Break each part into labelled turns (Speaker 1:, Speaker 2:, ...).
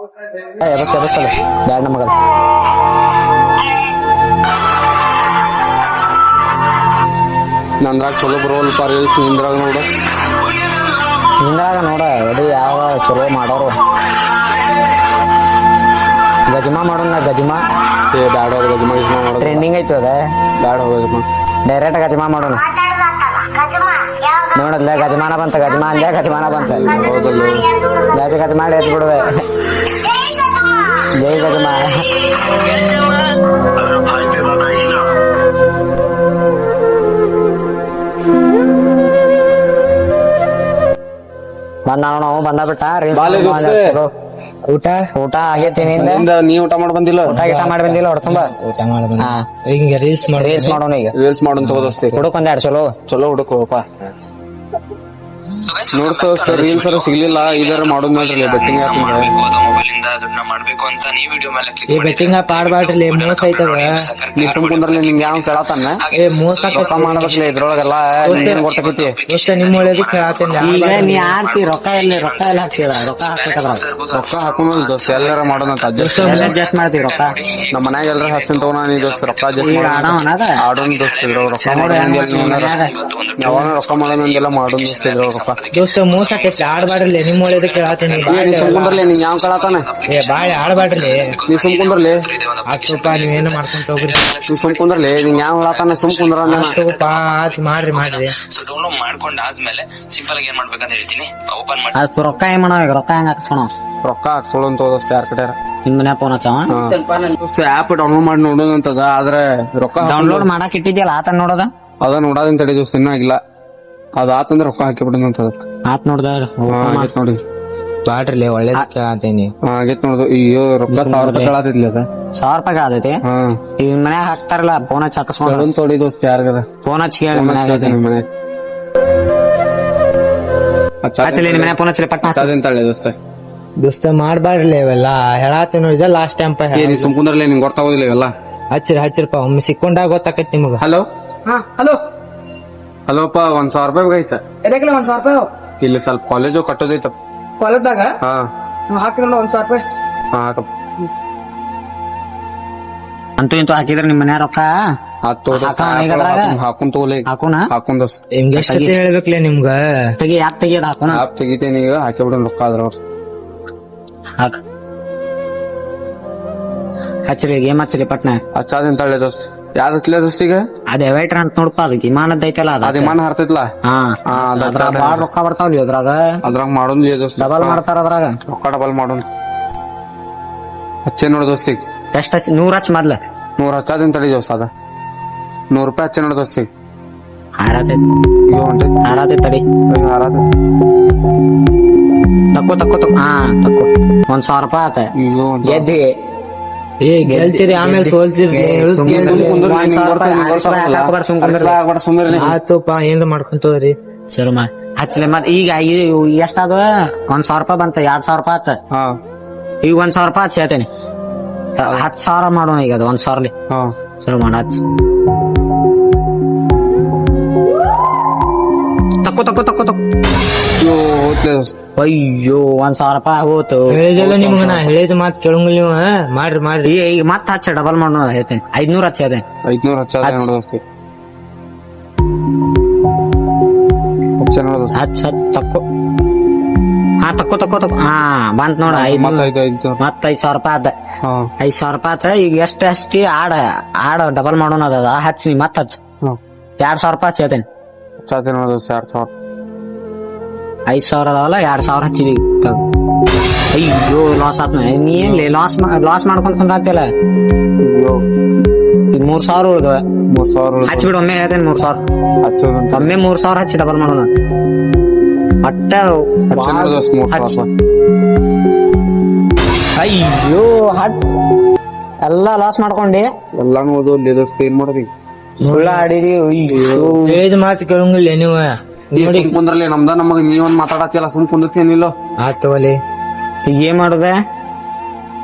Speaker 1: ಎಬಸಲ್ಲ ಬ್ಯಾಡ್ ನಮಗ
Speaker 2: ನಂದ್ರಾಗ ಚಲೋ ಬರೋಲ್ ರೀಲ್ಸ್ ನಿಂದ್ರಾಗ
Speaker 1: ನೋಡ ಎಡಿ ಯಾವ ಚಲೋ ಮಾಡೋರು ಗಜಮಾ ಮಾಡೋಣ ಗಜಮಾ
Speaker 2: ಬ್ಯಾಡ ಗಜಮಾ ಗಿಜಮಾ ಮಾಡೋದು
Speaker 1: ಟ್ರೆಂಡಿಂಗ್ ಐತಿ ಅದ
Speaker 2: ಬ್ಯಾಡ ಹೋಗಮ್ಮ
Speaker 1: ಡೈರೆಕ್ಟ್ ಗಜಮಾ ಮಾಡೋಣ ನೋಡದ್ಲ ಗಜಮಾನ ಬಂತ ಗಜಮಾ ಅಂದ್ಯಾ ಗಜಮಾನ ಬಂತ
Speaker 2: ಹೌದಲ್ಲ
Speaker 1: ಗಜ ಮಾಡಿ ಎತ್ ಬಿಡುವೆ ಜೈ ಗಜಮಾ ಬಂದ ನಾವು ಬಂದ ಬಿಟ್ಟ ಊಟ ಊಟ ಆಗೈತಿ
Speaker 2: ನೀ ಊಟ ಮಾಡಿ ಬಂದಿಲ್ಲ
Speaker 1: ಊಟ ಗಿಟ ಮಾಡಿ ಬಂದಿಲ್ಲ ಹೊಡ್ತುಂಬ
Speaker 3: ಈಗ ರೀಲ್ಸ್
Speaker 1: ಮಾಡೋಣ ಈಗ
Speaker 2: ರೀಲ್ಸ್ ಮಾಡೋಣ ತಗೋದಸ್ತಿ
Speaker 1: ಹುಡುಕ್ ಒಂದೆರಡು
Speaker 2: ಚಲೋ ಹುಡುಕಪ್ಪ ನೋಡ್ಕೋ ರೀಲ್ಸ್ ಸಿಗ್ಲಿಲ್ಲ ಇದರ ಮಾಡೋದ್ ಮಾಡ್ರಿ ಬೆಟ್ಟಿಂಗ್
Speaker 3: ಬೆಟ್ಟಿಂಗ್ ಆಪ್ ಆಡ್ಬಾಡ್ರಿ ಮೋಸ ಐತದ
Speaker 2: ನೀ ಕುಂದ್ರಲಿ ನಿಂಗೆ ಯಾವ ಕೇಳತಾನ
Speaker 3: ಮೋಸ
Speaker 2: ರೊಕ್ಕ ಮಾಡ್ಬೇಕಲ್ಲ ಇದ್ರೊಳಗೆಲ್ಲ ಗೊತ್ತಾಕೈತಿ
Speaker 3: ದೋಸ್ತ ನಿಮ್ ಒಳ್ಳೇದು ಕೇಳತ್ತೇನೆ
Speaker 1: ಈಗ ನೀ ಆಡ್ತಿ ರೊಕ್ಕ ಎಲ್ಲ ಹಾಕ್ತೀರ ರೊಕ್ಕ ಹಾಕ್ಬೇಕದ್ರ
Speaker 2: ರೊಕ್ಕ ಹಾಕೊಂಡ್ ದೋಸ್ತ ಎಲ್ಲಾರ ಮಾಡೋದಂತ
Speaker 1: ಅಡ್ಜಸ್ಟ್ ಮಾಡ್ತೀವಿ ರೊಕ್ಕ
Speaker 2: ನಮ್ಮ ಮನ್ಯಾಗ ಎಲ್ಲರ ಹಸ್ತಿನ ತಗೋಣ ನೀ ದೋಸ್ತ ರೊಕ್ಕ
Speaker 1: ಈಗ ಆಡೋಣ
Speaker 2: ಆಡೋನ್ ದೋಸ್ತ ರೊಕ್ಕ ಯಾವಾಗ ರೊಕ್ಕ ಮಾಡೋದಂಗೆಲ್ಲ ಮಾಡೋನ್ ದೋಸ್ತ ರೊಕ್ಕ
Speaker 3: ದೋಸ್ತ ಮೋಸ ಆಕೈತಿ ಆಡ್ಬಾಡ್ರಿ ನಿಮ್ ಒಳ್ಳೇದು ಕೇಳತ್ತೇನೆ
Speaker 2: ನೀ ಸುಮ್ಕುಂದ್ರಲಿ ನಿಂಗೆ ಯಾವ ಕೇಳತಾನ
Speaker 3: ಬಾಳೆ ಆಡ್ಬಾಡ್ರಿ
Speaker 2: ನೀ ಸುಮ್ಕುಂದ್ರಲಿ
Speaker 3: ಆತಪ್ಪ ನೀವೇನು ಮಾಡ್ಕೊಂತ ಹೋಗ್ರಿ
Speaker 2: ನೀ ಸುಮ್ಕುಂದ್ರಲಿ ನಿಂಗೆ ಯಾವ ಹೇಳತಾನ ಸುಮ್ಕುಂದ್ರ
Speaker 3: ಆತಪ್ಪ ಆತ್ ಮಾಡ್ರಿ
Speaker 4: ಡೌನ್ಲೋಡ್ ಮಾಡ್ಕೊಂಡಾದ್ಮೇಲೆ ಸಿಂಪಲ್ ಆಗಿ ಏನ್ ಮಾಡ್ಬೇಕಂತ ಹೇಳ್ತೀನಿ ಓಪನ್ ಮಾಡಿ
Speaker 1: ಅದು ರೊಕ್ಕ ಏನ್ ಮಾಡೋ ಈಗ ರೊಕ್ಕ ಹೆಂಗ್ ಹಾಕ್ಸೋಣ
Speaker 2: ರೊಕ್ಕ ಹಾಕ್ಸೋಳು ಅಂತ ದೋಸ್ತ ಯಾರ ಕಡೆ
Speaker 1: ನಿಮ್ ಮನ್ಯಾಗ ಫೋನ್ ಹಚ್ಚವ
Speaker 2: ಆಪ್ ಡೌನ್ಲೋಡ್ ಮಾಡಿ ನೋಡೋದಂತದ ಆದ್ರೆ ರೊಕ್ಕ
Speaker 1: ಡೌನ್ಲೋಡ್ ಮಾಡಕ್ ಇಟ್ಟಿದ್ಯಲ್ಲ ಆತ ನೋಡೋದ
Speaker 2: ಅದ ನೋಡೋದನ್ ತಡಿ ದೋಸ್ತ ಇನ್ನೂ ಆಗಿಲ್ಲ ಅದ ಆತಂದ್ರೆ ರೊಕ್ಕ ಹಾಕಿ ಬಿಡೋದಂತದ
Speaker 1: ಆತ್ ನೋಡ್ದ
Speaker 2: ಆಗೈತ್ ನೋಡಿ
Speaker 3: ಬಾಡ್ರಿ ಒಳ್ಳೇದ್ ಕೇಳತ್ತೇನಿ
Speaker 2: ಆಗೈತ್ ನೋಡುದು ಅಯ್ಯೋ ರೊಕ್ಕ 1000 ರೂಪಾಯಿ ಕೇಳತ್ತಿದ್ಲಿ ಅದ
Speaker 1: 1000 ರೂಪಾಯಿ ಆದೈತಿ
Speaker 2: ಹಾ
Speaker 1: ಈಗ ಮನ್ಯಾಗ ಹಾಕ್ತಾರಲ್ಲ ಫೋನ್ ಹಚ್ಚಿ ಹಾಕಿಸ್ಕೊಂಡು
Speaker 2: ಅದೊಂದ್ ತೊಡಿ ದೋಸ್ತ ಯಾರಿಗದ
Speaker 1: ಫೋನ್ ಹಚ್ಚಿ ಹೇಳಿ ಮನ್ಯಾಗ
Speaker 2: ಮನೆ
Speaker 1: ನಿಮ್ ಮನ್ಯಾಗ ಫೋನ್ ಹಚ್ಚಲಿ ಪಟ್ನ
Speaker 2: ಅದೇನ್ ತಳ್ಳಿ ದೋಸ್ತ
Speaker 3: ದೋಸ್ತ ಮಾಡ್ಬಾಡ್ರಿ ಇವೆಲ್ಲ ಹೇಳತ್ತೇನು ಇದ ಲಾಸ್ಟ್ ಟೈಮ್
Speaker 2: ನೀ ಸುಮ್ಕುಂದ್ರಲ್ಲ ನಿಂಗೆ ಗೊತ್ತಾಗೋದಿಲ್ಲ ಇವೆಲ್ಲ
Speaker 3: ಹಚ್ಚಿರಪ್ಪ ಒಮ್ಮೆ ಸಿಕ್ಕೊಂಡಾಗ ಗೊತ್ತಾಕೈತಿ ನಿಮಗ
Speaker 2: ಹಲೋ
Speaker 5: ಹಲೋ
Speaker 2: ಹಲೋಪ್ಪ 1000 ರೂಪಾಯಿ ಬೇಕಾಯ್ತ
Speaker 5: ಎದಕ್ಕಿಲ್ಲ 1000 ರೂಪಾಯಿ
Speaker 2: ಇಲ್ಲಿ ಸ್ವಲ್ಪ ಕಾಲೇಜು ಕಟ್ಟೋದೈತ
Speaker 5: ಹೊಲದಾಗ
Speaker 2: ಹಾ
Speaker 5: ಹಾಕಿದ್ರ 1000 ರೂಪಾಯಿ
Speaker 2: ಹಾ ಹಾಕಪ್ಪ
Speaker 1: ಅಂತೂ ಇಂತೂ ಹಾಕಿದ್ರ ನಿಮ್ ಮನ್ಯಾಗ ರೊಕ್ಕ
Speaker 2: ಹಾಕೊಂಡ್ ತಗೋಲಿ
Speaker 1: ಹಾಕೋಣ
Speaker 2: ಹಾಕೊಂಡ್ ದೋಸ್ತ
Speaker 3: ನಿಮ್ಗೆ ಎಷ್ಟೇ ಹೇಳ್ಬೇಕ್ಲೆ ನಿಮ್ಗ
Speaker 1: ತೆಗಿ ಯಾಕೆ ತೆಗಿಯೋದು ಹಾಕೋಣ
Speaker 2: ಆಪ್ ತೆಗಿತೇನೆ ಈಗ ಹಾಕಿ ಬಿಡೋಣ ರೊಕ್ಕ ಆದ್ರ ಅವ್ರು
Speaker 1: ಹಾಕ ಹಚ್ಚರಿ ಗೇಮ್ ಹಚ್ಚರಿ ಪಟ್ನ
Speaker 2: ಹಚ್ಚಾದೇನ್ ತಳ್ಳಿ ದೋಸ್ತ ಯಾವ್ದು ಹಚ್ಲೇ ದೋಸ್ತ ಈಗ
Speaker 1: ಅದೇ ವೈಟ್ರ ಅಂತ ನೋಡಪ್ಪ ಅದಕ್ಕೆ ವಿಮಾನದ ಐತಲ್ಲ
Speaker 2: ಅದ್ ವಿಮಾನ ಹರ್ತೈತ್ಲ
Speaker 1: ಹಾ
Speaker 2: ಅದ್
Speaker 1: ಅದ್ರಾಗ ಬಾಳ ರೊಕ್ಕ ಬರ್ತಾವಲ್ಲಿ ಅದ್ರಾಗ
Speaker 2: ಅದ್ರಾಗ ಮಾಡೋನ್ ದೋಸ್ತ
Speaker 1: ಡಬಲ್ ಮಾಡ್ತಾರ ಅದ್ರಾಗ
Speaker 2: ರೊಕ್ಕ ಡಬಲ್ ಮಾಡೋಣ ಹಚ್ಚೆ ನೋಡ ದೋಸ್ತಿಗ್
Speaker 1: ಎಷ್ಟ 100 ಹಚ್ಚ ಮೊದ್ಲ
Speaker 2: 100 ಹಚ್ಚಾದೇನ್ ತಡಿ ದೋಸ್ತ ಅದ 100 ರೂಪಾಯಿ ಹಚ್ಚೆ ನೋಡ ದೋಸ್ತಿಗ್
Speaker 1: ಹಾರಾತೈತಿ
Speaker 2: ಅಯ್ಯೋ ಹೊಂಟೈತಿ
Speaker 1: ಹಾರಾತೈತಿ ತಡಿ
Speaker 2: ಅಯ್ಯೋ ಹಾರಾತ
Speaker 1: ತಕ್ಕೋ ಹಾ ತಕ್ಕೋ 1000 ರೂಪಾಯಿ ಆತ
Speaker 2: ಅಯ್ಯೋ
Speaker 1: ಗೆದ್ದಿ
Speaker 3: ಗೆಲ್ತೀರಿ ಆಮೇಲೆ ಸೋಲ್ತೀರಿ ಆತಪ್ಪ ಏನ್ರ ಮಾಡ್ಕೊಂತವ್ರಿ
Speaker 1: ಸರಿ ಹಚ್ಚಲಿ ಮತ್ ಈಗ ಎಷ್ಟಾದ 1000 ರೂಪಾಯಿ ಬಂತ 2000 ರೂಪಾಯಿ ಆತ
Speaker 2: ಹಾ
Speaker 1: ಈಗ 1000 ರೂಪಾಯಿ ಹಚ್ಚಿ ಹೇಳ್ತೇನೆ 10,000 ಮಾಡೋಣ ಈಗ ಅದು 1000
Speaker 2: ಹಾ
Speaker 1: ಸರಿ ಮಾಡ ಹಚ್ಚ ತಕ್ಕೋ
Speaker 2: ಅಯ್ಯೋ ಹೋತ್ಲೆ ದೋಸ್ತ
Speaker 1: ಅಯ್ಯೋ 1000 ರೂಪಾಯಿ ಹೋತು
Speaker 3: ಹೇಳಿದಲ್ಲ ನಿಮ್ಗ ನಾ ಹೇಳಿದ ಮಾತ್ ಕೇಳಂಗಿಲ್ಲ ನೀವು ಮಾಡ್ರಿ
Speaker 1: ಈಗ ಮತ್ ಹಚ್ಚ ಡಬಲ್ ಮಾಡೋಣ ಹೇಳ್ತೇನೆ 500 ಹಚ್ಚ ಹೇಳ್ತೇನೆ
Speaker 2: 500 ಹಚ್ಚಾದೆ ನೋಡ ದೋಸ್ತಿ ಹಚ್ಚೆ ನೋಡ ದೋಸ್ತ
Speaker 1: ಹಚ್ಚ ತಕ್ಕೋ ಹಾ ತಕ್ಕೋ ಹಾ ಬಂತ ನೋಡ ಮತ್ತ 5,000 ರೂಪಾಯಿ ಆತ
Speaker 2: ಹಾ
Speaker 1: 5,000 ರೂಪಾಯಿ ಆತ ಈಗ ಎಷ್ಟಿ ಆಡ ಡಬಲ್ ಮಾಡೋಣ ಅದ ಹಚ್ಚಿ ಮತ್ ಹಚ್ಚ 2,000 ರೂಪಾಯಿ ಹಚ್ಚ ಹೇಳ್ತೇನೆ
Speaker 2: ಹಚ್ಚಾದೆ ನೋಡ ದೋಸ್ತ 2000
Speaker 1: 5,000 ಅದಾವಲ್ಲ 2,000 ಹಚ್ಚಿದಿ ಅಯ್ಯೋ ಲಾಸ್ ಆತ್ ನೀ ಏನ್ಲಿ ಲಾಸ್ ಮಾಡ್ಕೊಂತ ಕುಂದ್ರಾತಿಯಲ್ಲ ಈಗ 3,000 ಉಳ್ದ
Speaker 2: 3,000
Speaker 1: ಹಚ್ಚಿಬಿಡು ಒಮ್ಮೆ ಹೇಳ್ತೇನೆ 3,000
Speaker 2: ಹಚ್ಚೋದಂತ
Speaker 1: ಒಮ್ಮೆ 3,000 ಹಚ್ಚಿ ಡಬಲ್ ಮಾಡೋಣ ಅಟ್ಟ
Speaker 2: ಹಚ್ಚೆ ನೋಡ ದೋಸ್ತ 3,000
Speaker 1: ಅಯ್ಯೋ ಹಟ್ ಎಲ್ಲಾ ಲಾಸ್ ಮಾಡ್ಕೊಂಡಿ
Speaker 2: ಎಲ್ಲಾನು ಓದೋಲ್ಲಿ ದೋಸ್ತ ಏನ್ ಮಾಡೋದಿ
Speaker 1: ಸುಳ್ಳ ಆಡಿರಿ ಅಯ್ಯೋ
Speaker 3: ಹೇಳಿದ ಮಾತು ಕೇಳಂಗಿಲ್ಲ ನೀವು
Speaker 2: ನೋಡಿ ಕುಂದ್ರಲಿ ನಮ್ದ ನಮಗ ನೀವೊಂದ್ ಮಾತಾಡತ್ತಿಯಲ್ಲ ಸುಮ್ ಕುಂದಿರ್ತೇನಿಲ್ಲ
Speaker 3: ಆತವಲ್ಲಿ
Speaker 1: ಈಗ ಏನ್ ಮಾಡುದ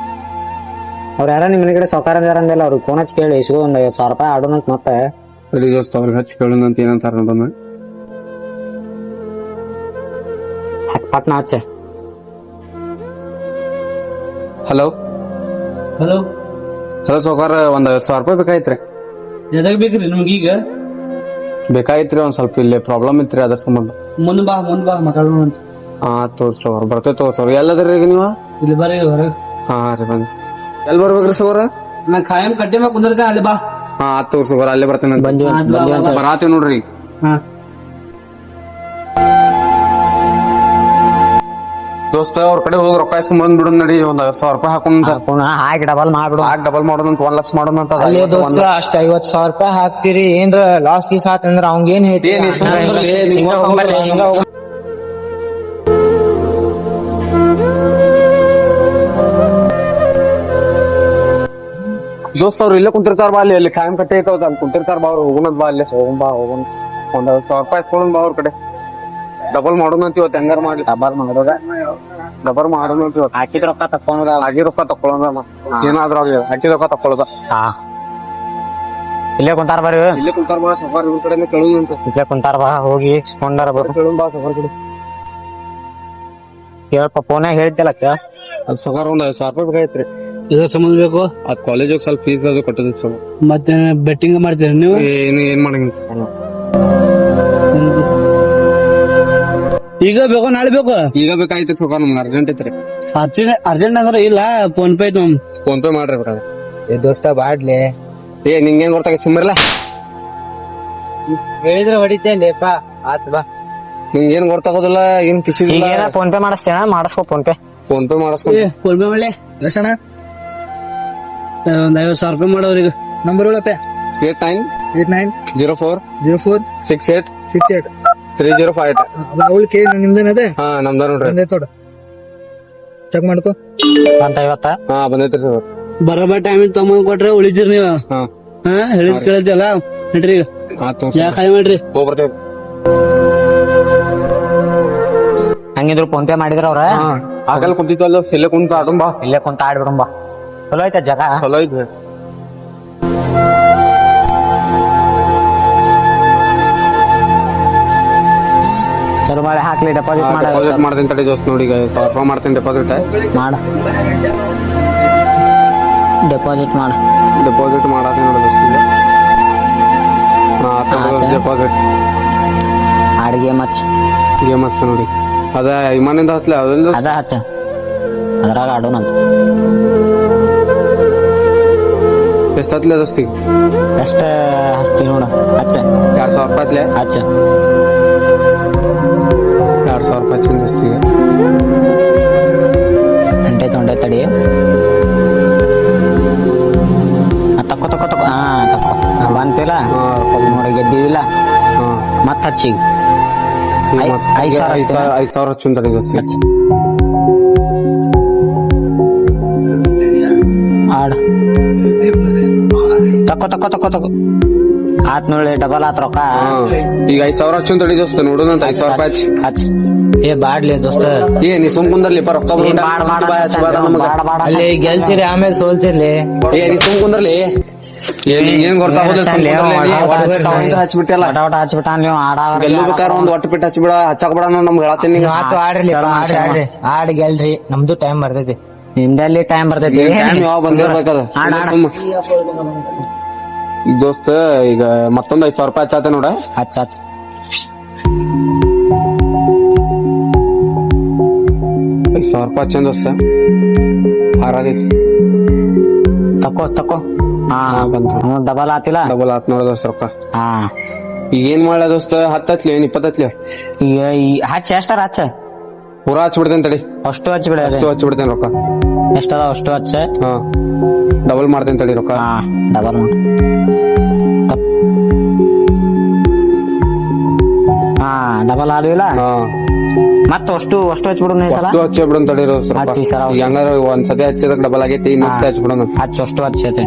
Speaker 1: ಅವ್ರ ಯಾರ ನಿಮ್ ಮನೆ ಕಡೆ ಸೌಕಾರ ಯಾರಂದಿಲ್ಲ ಅವ್ರಿಗೆ ಫೋನ್ ಹಚ್ಚಿ ಕೇಳಿ ಇಸ್ಕೊ ಒಂದ್ 5,000 ರೂಪಾಯಿ ಆಡೋಣಂತ ಮತ್ತೆ
Speaker 2: ಸರಿ ದೋಸ್ತ ಅವ್ರಿಗೆ ಹಚ್ಚಿ ಕೇಳೋಣಂತ ಏನಂತಾರ ನೋಡೋಣ
Speaker 1: ಪಟ್ನ ಹಚ್ಚ
Speaker 2: ಹಲೋ
Speaker 6: ಹಲೋ
Speaker 2: ಹಲೋ ಸಾವ್ಕಾರ ಒಂದ್ 1,000 ರೂಪಾಯಿ ಬೇಕಾಯ್ತ್ರಿ.
Speaker 6: ಎದಾಗ ಬೇಕ್ರಿ ನಿಮ್ಗೆ ಈಗ?
Speaker 2: ಬೇಕಾಯ್ತ್ರಿ ಒಂದ್ ಸ್ವಲ್ಪ ಇಲ್ಲಿ ಪ್ರಾಬ್ಲಮ್ ಇತ್ರಿ ಅದ್ರ ಸಂಬಂಧ.
Speaker 6: ಮುಂದ್ ಬಾ ಮಾತಾಡೋಣ ಅಂತ.
Speaker 2: ಹಾ ತೋರ್ಸ್ ಸಾವ್ಕಾರ ಬರ್ತೇವೆ ತೋರ್ಸ್ ಸಾವ್ಕಾರ. ಎಲ್ಲದ್ರಿ ಈಗ ನೀವ?
Speaker 6: ಇಲ್ಲಿ ಬರ್ರಿ ಹೊರಗೆ.
Speaker 2: ಹಾ ರೀ ಬಂದ್ ಎಲ್ ಬರ್ಬೇಕ್ರಿ ಸಾವ್ಕಾರ?
Speaker 6: ನಾ ಖಾಯಂ ಕಟ್ಟಿ ಮ್ಯಾಗ ಕುಂದಿರ್ತೇನೆ ಅಲ್ಲಿ ಬಾ.
Speaker 2: ಹಾ ಆತ್ ತೋರ್ಸ್ ಸಾವ್ಕಾರ ಅಲ್ಲೇ ಬರ್ತೇನೆ. ಬರಾತೇವ್ ನೋಡ್ರಿ.
Speaker 6: ಹಾ
Speaker 2: ದೋಸ್ತ ಅವ್ರ ಕಡೆ ಹೋಗಿ ರೊಕ್ಕ ಇಸ್ಕೊಂಡ್ ಬಿಡು ನಡಿ. ಒಂದ್ 1,000 ರೂಪಾಯಿ ಹಾಕೊಂಡ್
Speaker 1: ಹಾಕಿ ಡಬಲ್ ಮಾಡ್ಬಿಡು.
Speaker 2: ಡಬಲ್ ಮಾಡೋಣ ಅಂತ 1 ಲಕ್ಷ ಮಾಡೋಣ ಅಂತ ಅದ.
Speaker 3: ಅಲ್ಲೇ ದೋಸ್ತ ಅಷ್ಟ್ 50,000 ರೂಪಾಯಿ ಹಾಕ್ತಿರಿ ಏನ್ರ ಲಾಸ್ ಗೀಸ್ ಆತಂದ್ರ ಅವಂಗ ಏನ್ ಹೇಳ್ತಿ?
Speaker 2: ಏನ್
Speaker 3: ಹಿಂಗ ಹೋಗ್
Speaker 2: ದೋಸ್ತ ಅವ್ರು ಇಲ್ಲೇ ಕುಂತಿರ್ತಾರ ಬಾ. ಅಲ್ಲಿ ಖಾಯಂ ಕಟ್ಟೆ ಐತವ ಅಲ್ಲಿ ಕುಂತಿರ್ತಾರ ಬಾ. ಅವ್ರು ಹೋಗೋಣ ಬಾ. ಅಲ್ಲೇ ಹೋಗೋಣ ಬಾ ಒಂದ್ 1,000 ರೂಪಾಯಿ ಇಸ್ಕೊಳ್ಳೋಣ ಬಾ ಅವ್ರ ಕಡೆ. ಡಬಲ್ ಮಾಡೋಣ ಅಂತ ಇವತ್ತು ಹೆಂಗಾರ ಮಾಡಿ ಡಬಲ್ ಮಾಡೋಣ ಅಂತ ಇವತ್ತು.
Speaker 1: ಹಾಕಿದ ರೊಕ್ಕ ತಕೊಂಡ
Speaker 2: ಆಗಿ ರೊಕ್ಕ ತಕೊಳ್ಳೋದ ಏನಾದ್ರೂ ಆಗ್ಲಿ ಹಾಕಿ ರೊಕ್ಕ ತಕೊಳ್ಳೋದ.
Speaker 1: ಹಾ ಇಲ್ಲೇ ಕುಂತಾರ ಬರ್ರಿ.
Speaker 2: ಇಲ್ಲೇ ಕುಂತಾರ ಬಾ ಸಫಾರ್ ಇವ್ರ ಕಡೆ ಕೇಳೋಣ ಅಂತ.
Speaker 1: ಇಲ್ಲೇ ಕುಂತಾರ ಬಾ ಹೋಗಿ ಇಸ್ಕೊಂಡಾರ ಬರ್ರಿ.
Speaker 2: ಕೇಳೋಣ ಬಾ ಸಫಾರ್ ಕಡೆ.
Speaker 1: ಕೇಳಪ್ಪ ಫೋನ್ಯಾಗ ಹೇಳ್ತಿಲ್ಲ
Speaker 2: ಅದು ಸಫಾರ್ ಒಂದ್ 1,000 ರೂಪಾಯಿ ಬೇಕಾಯ್ತ್ರಿ.
Speaker 6: ಇದ್ರ ಸಂಬಂಧ ಬೇಕು.
Speaker 2: ಅದ್ ಕಾಲೇಜಿಗೆ ಸ್ವಲ್ಪ ಫೀಸ್ ಅದು ಕಟ್ಟೋದು ಸರ್.
Speaker 6: ಮತ್ತೆ ಬೆಟ್ಟಿಂಗ್ ಮಾಡ್ತೀರಿ ನೀವು?
Speaker 2: ಏನ್ ಮಾಡಂಗಿಲ್ಲ ಸರ್.
Speaker 6: ಈಗ ಬೇಕು ನಾಳೆ ಬೇಕು?
Speaker 2: ಈಗ ಬೇಕಾಯ್ತ್ರಿ ಸಫಾರ್ ನಮ್ಗೆ ಅರ್ಜೆಂಟ್ ಐತ್ರಿ.
Speaker 6: ಅರ್ಜೆಂಟ್ ಅಂದ್ರೆ ಇಲ್ಲ ಫೋನ್ ಪೇ ಐತಿ.
Speaker 2: ಫೋನ್ ಪೇ ಮಾಡ್ರಿ ಬೇಕಾದ್ರೆ.
Speaker 3: ಏ ದೋಸ್ತ ಬಾಡ್ಲೆ
Speaker 2: ನಿಂಗೇನ್ ಗೊತ್ತಾಗ ಸುಮ್ಮರ್ಲ.
Speaker 3: ಹೇಳಿದ್ರೆ ಹೊಡಿತೇನ್ಲೇಪ. ಆತ್ ಬಾ.
Speaker 2: ನಿಂಗೇನ್ ಗೊತ್ತಾಗೋದಿಲ್ಲ ಏನ್ ಕಿಸಿ
Speaker 1: ಈಗೇನ ಫೋನ್ ಪೇ ಮಾಡಿಸ್ತೇನ? ಮಾಡಿಸ್ಕೊ ಫೋನ್ ಪೇ.
Speaker 2: ಫೋನ್ ಪೇ ಮಾಡಿಸ್ಕೊ.
Speaker 6: ಫೋನ್ ಪೇ ಮಾಡ್ಲಿ ಎಷ್ಟಣ? ಒಂದ್ 50,000 ರೂಪಾಯಿ ಮಾಡೋರಿಗೆ ನಂಬರ್ ಹೇಳಪ್ಪ.
Speaker 2: 890468683058.
Speaker 6: ಅವಳಿಗೆ ನಿಮ್ದೇನದೆ?
Speaker 2: ಹಾ ನಮ್ದ ನೋಡ್ರಿ.
Speaker 6: ಚೆಕ್ ಮಾಡ್ಕೋ.
Speaker 1: 50.
Speaker 2: ಹಾ ಬಂದೈತ್ರಿ ಸರ್.
Speaker 6: ಬರೋಬ್ಬರ ಟೈಮಿಗೆ ತಗೊಂಡ್ ಕೊಟ್ರೆ ಉಳಿದಿರಿ ನೀವು.
Speaker 2: ಹಾ
Speaker 6: ಹಾ ಹೇಳಿದ್ ಕೇಳತ್ತಲ್ಲ ನಡ್ರಿ ಈಗ. ಯಾ ಖಾಯಿ ಮಾಡ್ರಿ.
Speaker 2: ಹೋಗ್ಬರ್ತೇವೆ.
Speaker 1: ಹಂಗಿದ್ರು ಫೋನ್ ಪೇ ಮಾಡಿದ್ರ ಅವ್ರ?
Speaker 2: ಆಗಲ್ ಕುಂತಿದ್ವಲ್ಲ ಇಲ್ಲೇ ಕುಂತ ಆಡೋಣ ಬಾ.
Speaker 1: ಇಲ್ಲೇ ಕುಂತ ಆಡ್ಬಿಡುಂಬಾ. ಚಲೋ ಐತೆ ಜಾಗ.
Speaker 2: ಚಲೋ ಐತಿ.
Speaker 1: ಚಲೋ ಮಾಡಿ ಹಾಕ್ಲಿ ಡೆಪಾಸಿಟ್
Speaker 2: ಡೆಪಾಸಿಟ್ ಮಾಡ್ತೀನಿ ತಡಿ ದೋಸ್ತ್. ನೋಡಿ ಈಗ 1,000 ರೂಪಾಯಿ ಮಾಡ್ತೀನಿ ಡೆಪಾಸಿಟ್.
Speaker 1: ಮಾಡ ಡೆಪಾಸಿಟ್ ಮಾಡ.
Speaker 2: ಡೆಪಾಸಿಟ್ ಮಾಡತ್ತೀನಿ ನೋಡಿ ದೋಸ್ತ್. ಡೆಪಾಸಿಟ್
Speaker 1: ಅಡಿಗೆ ಮಚ್
Speaker 2: ಗೇಮ್ ಹಚ್ಚ ನೋಡಿ. ಅದ ಇಮಾನಿಂದ ಹಚ್ಲ ಅದೊಂದು
Speaker 1: ಅದ ಹಚ್ಚ ಅದ್ರಾಗ ಆಡೋಣಂತ.
Speaker 2: ಎಷ್ಟು ಹತ್ಲೆ ದೋಸ್ತಿಗೆ?
Speaker 1: ಎಷ್ಟ ಹಚ್ತಿ ನೋಡ. ಹಚ್ಚ
Speaker 2: 2,000 ರೂಪಾಯಿ ಹತ್ಲೆ.
Speaker 1: ಹಚ್ಚ
Speaker 2: 2,000 ರೂಪಾಯಿ ಹಚ್ಚಿನ ದೋಸ್ತಿಗೆ.
Speaker 1: ತೊಂಡೆ ತಡಿ. ತಕ್ಕೋ ತಕ್ಕೋ ತಕ್ಕೋ. ಹಾ ತಕ್ಕೋ ಬಂತಿಲ್ಲ ನೋಡಿ ಗೆದ್ದಿಲ್ಲ. ಮತ್ ಹಚ್ಚಿ
Speaker 2: 5,000 ಹಚ್ಚಿನ ತಡಿ ದೋಸ್ತಿ.
Speaker 1: ಆಡ್ ತಕ್ಕೋ ತಕ್ಕೋ ತಕ್ಕೋ ತಕ್ಕೋ. ಆತ್ ನೋಡಿ ಡಬಲ್ ಆತ್ ರೊಕ್ಕ.
Speaker 2: ಈಗ 5,000 ಹಚ್ಚಿನ ತಡಿ ದೋಸ್ತ. ನೋಡೋಣ ಅಂತ 5,000 ರೂಪಾಯಿ ಹಚ್ಚಿ.
Speaker 1: ಹಚ್ಚ.
Speaker 3: ಏ ಬಾಡ್ಲೆ ದೋಸ್ತ.
Speaker 2: ನೀ ಸುಮ್ ಕುಂದರ್ಲಿ ರೊಕ್ಕ
Speaker 3: ಅಲ್ಲಿ ಗೆಲ್ತಿರಿ ಆಮೇಲೆ ಸೋಲ್ತಿರ್ಲಿ.
Speaker 2: ನೀ ಸುಮ್ ಕುಂದರ್ಲಿ. ನಿಂಗೇನ್ ಗೊತ್ತಾಗೋದಿಲ್ಲ. ಹಚ್ಬಿಟ್ಟಲ್ಲ
Speaker 1: ಹಚ್ಬಿಟ್ಟ ನೀವು
Speaker 2: ಗೆಲ್ಲು ಬೇಕಾದ್ರೆ ಒಂದ್ ಒಟ್ಟು ಬಿಟ್ಟು ಹಚ್ಬಿಡ. ಹಚ್ಚಕ್ ಬಿಡ ನಮ್ಗೆ ಹೇಳತ್ತೀನಿ.
Speaker 3: ಮಾತು ಆಡ್ರಿ ಆಡ್ ಗೆಲ್ರಿ. ನಮ್ದು ಟೈಮ್ ಬರ್ತೈತಿ.
Speaker 1: ನಿಂದಲ್ಲಿ ಟೈಮ್ ಬರ್ತೈತಿ.
Speaker 2: ಯಾವ ಬಂದಿರ್ಬೇಕದ ದೋಸ್ತ. ಈಗ ಮತ್ತೊಂದ್ 5,000 ರೂಪಾಯಿ ಹಚ್ಚಾತ ನೋಡ.
Speaker 1: ಹಚ್ಚ ಹಚ್ಚ.
Speaker 2: 5,000 ರೂಪಾಯಿ ಹಚ್ಚ ದೋಸ್ತ. ಹಾರಾಗೈತಿ.
Speaker 1: ತಕೋ ತಕೋ. ಹಾ ಡಬಲ್ ಆತಿಲ್ಲ.
Speaker 2: ಡಬಲ್ ಆತ್ ನೋಡ ದೋಸ್ತ ರೊಕ್ಕ.
Speaker 1: ಹಾ
Speaker 2: ಈಗ ಏನ್ ಮಾಡ್ಲ ದೋಸ್ತ? 10 ಹತ್ಲಿ 20 ಹತ್ಲಿ.
Speaker 1: ಈಗ ಹಚ್ಚ ಎಷ್ಟಾರ ಹಚ್ಚ.
Speaker 2: ಪೂರಾ ಹಚ್ಬಿಡ್ತೇನೆ ತಡಿ.
Speaker 1: ಅಷ್ಟು ಹಚ್ಬಿಡ.
Speaker 2: ಹಚ್ಬಿಡ್ತೇನೆ ರೊಕ್ಕ.
Speaker 1: ಎಷ್ಟದ ಅಷ್ಟು ಹಚ್ಚ.
Speaker 2: ಹಾ ಡಬಲ್ ಮಾಡ್ತೇನೆ ತಡಿ ರೊಕ್ಕ.
Speaker 1: ಹಾ ಡಬಲ್ ಮಾಡ. ಹಾ ಡಬಲ್ ಆಲಿಲ್ಲ. ಮತ್ತ ಅಷ್ಟು ಹಚ್ಬಿಡು.
Speaker 2: ಹಚ್ಚಿಬಿಡೋಣ ತಡಿ ಹೆಂಗಾರ ಒಂದ್ಸತಿ ಹಚ್ಚಿದಾಗ ಡಬಲ್ ಆಗೈತಿ. ಇನ್ನೊಂದ್ಸತಿ ಹಚ್ಬಿಡೋಣ.
Speaker 1: ಹಚ್ಚ ಅಷ್ಟು ಹಚ್ಚೈತೆ.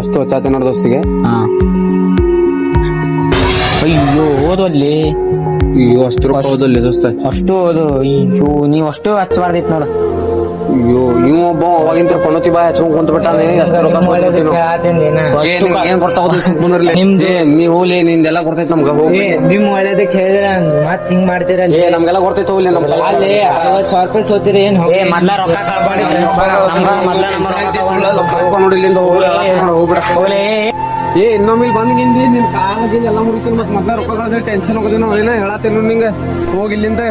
Speaker 2: ಅಷ್ಟು ಹಚ್ಚಾತೆ ನೋಡ ದೋಸ್ತಿಗೆ.
Speaker 1: ಹಾ ಅಯ್ಯೋ ಓದಲ್ಲಿ.
Speaker 2: ಅಯ್ಯೋ ಅಷ್ಟು ರೊಕ್ಕ ಹೋದಲ್ಲಿ ದೋಸ್ತ.
Speaker 1: ಅಷ್ಟು ಓದು. ಅಯ್ಯೋ ನೀವ್ ಅಷ್ಟು ಹಚ್ಚಬಾರ್ದಿತ್ತು ನೋಡು.
Speaker 2: ಅಯ್ಯೋ ಇವ್ ಒಬ್ಬ ಅವಾಗಿಂತ ಕೊಣತಿ ಬಾಯ್ ಹಚ್ಕೊಂಡ್ ಕುಂತ ಬಿಟ್ಟಾನೆ ಎಷ್ಟು ರೊಕ್ಕ ಕೊಡ್ತೀವಿ ನಾವು. ಏನ್ ಗೊತ್ತಾಗೋದು ಕುಂದ್ರಲಿ ನೀವು ಹೋಗ್ಲಿ ನಿಂದೆಲ್ಲ ಗೊತ್ತೈತಿ ನಮ್ಗ ಹೋಗಿ
Speaker 3: ನಿಮ್ ಒಳ್ಳೇದಕ್ಕೆ ಹೇಳಿದ್ರ ಮತ್ ಹಿಂಗ್ ಮಾಡ್ತೀರಲ್ಲ.
Speaker 2: ನಮ್ಗೆಲ್ಲ ಗೊತ್ತೈತಿ ಹೋಗ್ಲಿ ನಮ್
Speaker 3: ಅಲ್ಲಿ 60,000 ರೂಪಾಯಿ ಸೋತಿರಿ ಏನ್
Speaker 1: ಮೊದ್ಲ ರೊಕ್ಕ ಕಾಪಾಡಿ
Speaker 2: ನೋಡಿ ಇಲ್ಲಿಂದ ಹೋಗ್ಬಿಡ. ಇನ್ನೊಮ್ಮೆ ಇಲ್ಲಿ ಬಂದ್ ನಿನ್ ಕಾಲ ಎಲ್ಲ ಮುರಿತೀನಿ ಮತ್ ಮೊದ್ಲ ರೊಕ್ಕ ಟೆನ್ಷನ್ ಹೋಗೋದೇನೋ ಏನ ಹೇಳತ್ತೇನು ನಿಂಗೆ ಹೋಗಿ ಇಲ್ಲಿಂದ